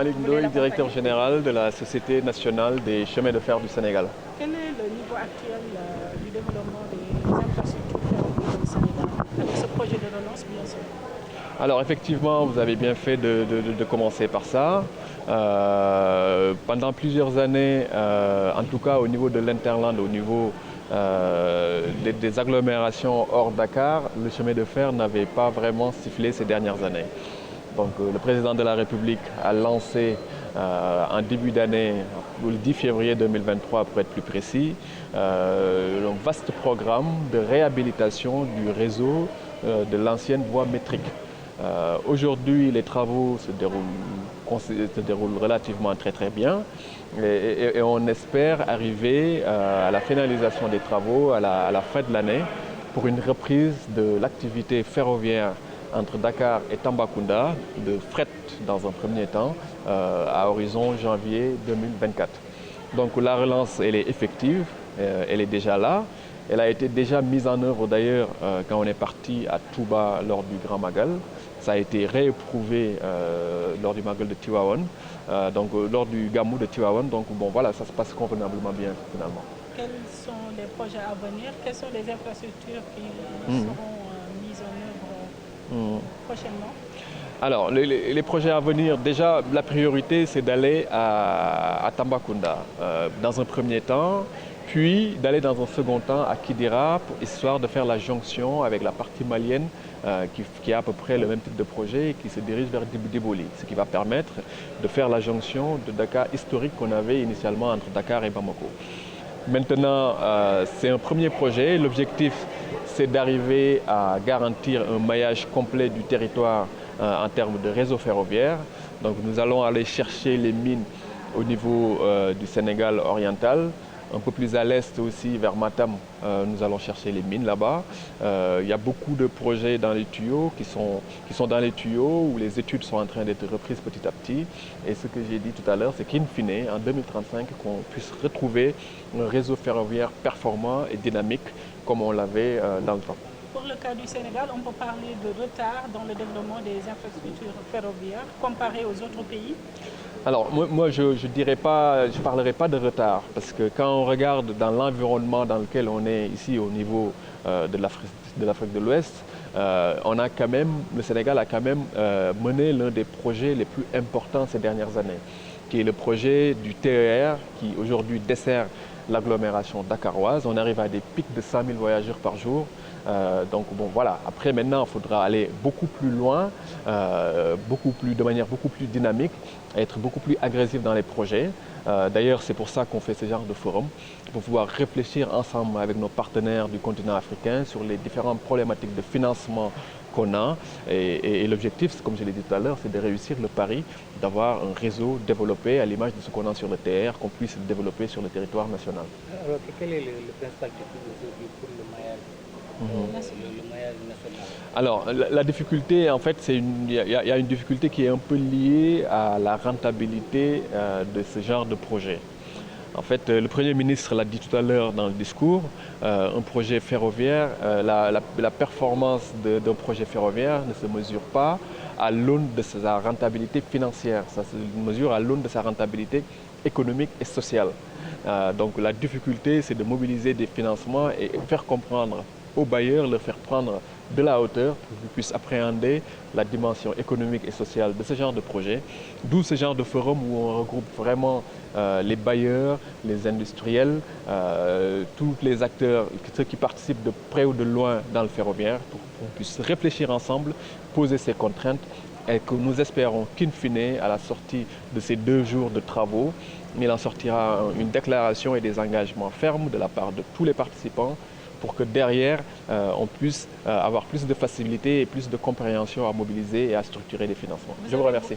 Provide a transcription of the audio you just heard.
Malik Ndoye, directeur général de la Société nationale des chemins de fer du Sénégal. Quel est le niveau actuel du développement des infrastructures ferroviaires au Sénégal avec ce projet de relance, bien sûr? Alors effectivement, vous avez bien fait de commencer par ça. Pendant plusieurs années, en tout cas au niveau de l'Interland, au niveau des agglomérations hors Dakar, le chemin de fer n'avait pas vraiment sifflé ces dernières années. Donc le président de la République a lancé en début d'année, le 10 février 2023 pour être plus précis, un vaste programme de réhabilitation du réseau de l'ancienne voie métrique. Aujourd'hui, les travaux se déroulent relativement très bien et on espère arriver à la finalisation des travaux à la fin de l'année pour une reprise de l'activité ferroviaire entre Dakar et Tambacounda, de fret dans un premier temps, à horizon janvier 2024. Donc la relance, elle est effective, elle est déjà là. Elle a été déjà mise en œuvre d'ailleurs quand on est parti à Touba lors du Grand Magal. Ça a été rééprouvé lors du Magal de Tivaouane, lors du Gamou de Tivaouane. Donc bon voilà, ça se passe convenablement bien finalement. Quels sont les projets à venir? Quelles sont les infrastructures qui seront mises en œuvre prochainement? Alors, les projets à venir, déjà, la priorité, c'est d'aller à Tambacounda dans un premier temps, puis d'aller dans un second temps à Kidira, histoire de faire la jonction avec la partie malienne qui a à peu près le même type de projet et qui se dirige vers Diboli, ce qui va permettre de faire la jonction de Dakar historique qu'on avait initialement entre Dakar et Bamako. Maintenant, c'est un premier projet. L'objectif, c'est d'arriver à garantir un maillage complet du territoire en termes de réseau ferroviaire. Donc nous allons aller chercher les mines au niveau du Sénégal oriental. Un peu plus à l'est aussi, vers Matam, nous allons chercher les mines là-bas. Il y a beaucoup de projets dans les tuyaux qui sont dans les tuyaux où les études sont en train d'être reprises petit à petit. Et ce que j'ai dit tout à l'heure, c'est qu'in fine, en 2035, qu'on puisse retrouver un réseau ferroviaire performant et dynamique comme on l'avait dans le temps. Pour le cas du Sénégal, on peut parler de retard dans le développement des infrastructures ferroviaires comparé aux autres pays? Alors moi je ne parlerai pas de retard parce que quand on regarde dans l'environnement dans lequel on est ici au niveau de l'Afrique de l'Ouest, le Sénégal a quand même mené l'un des projets les plus importants ces dernières années, qui est le projet du TER qui aujourd'hui dessert l'agglomération dakaroise. On arrive à des pics de 100 000 voyageurs par jour. Donc bon voilà, après maintenant il faudra aller beaucoup plus loin, de manière beaucoup plus dynamique, être beaucoup plus agressif dans les projets. D'ailleurs c'est pour ça qu'on fait ce genre de forum, pour pouvoir réfléchir ensemble avec nos partenaires du continent africain sur les différentes problématiques de financement qu'on a. Et l'objectif, comme je l'ai dit tout à l'heure, c'est de réussir le pari d'avoir un réseau développé à l'image de ce qu'on a sur le TR, qu'on puisse développer sur le territoire national. Alors quel est le principal défi aujourd'hui pour le maillage? Le maillage national. Alors, la difficulté, en fait, il y a une difficulté qui est un peu liée à la rentabilité de ce genre de projet. En fait, le Premier ministre l'a dit tout à l'heure dans le discours, un projet ferroviaire, la performance d'un projet ferroviaire ne se mesure pas à l'aune de sa rentabilité financière, ça se mesure à l'aune de sa rentabilité économique et sociale. Donc la difficulté, c'est de mobiliser des financements et faire comprendre aux bailleurs, leur faire prendre de la hauteur pour qu'ils puissent appréhender la dimension économique et sociale de ce genre de projet. D'où ce genre de forum où on regroupe vraiment les bailleurs, les industriels, tous les acteurs, ceux qui participent de près ou de loin dans le ferroviaire, pour qu'on puisse réfléchir ensemble, poser ces contraintes et que nous espérons qu'in fine, à la sortie de ces 2 jours de travaux, il en sortira une déclaration et des engagements fermes de la part de tous les participants pour que derrière, on puisse avoir plus de facilité et plus de compréhension à mobiliser et à structurer les financements. Je vous remercie.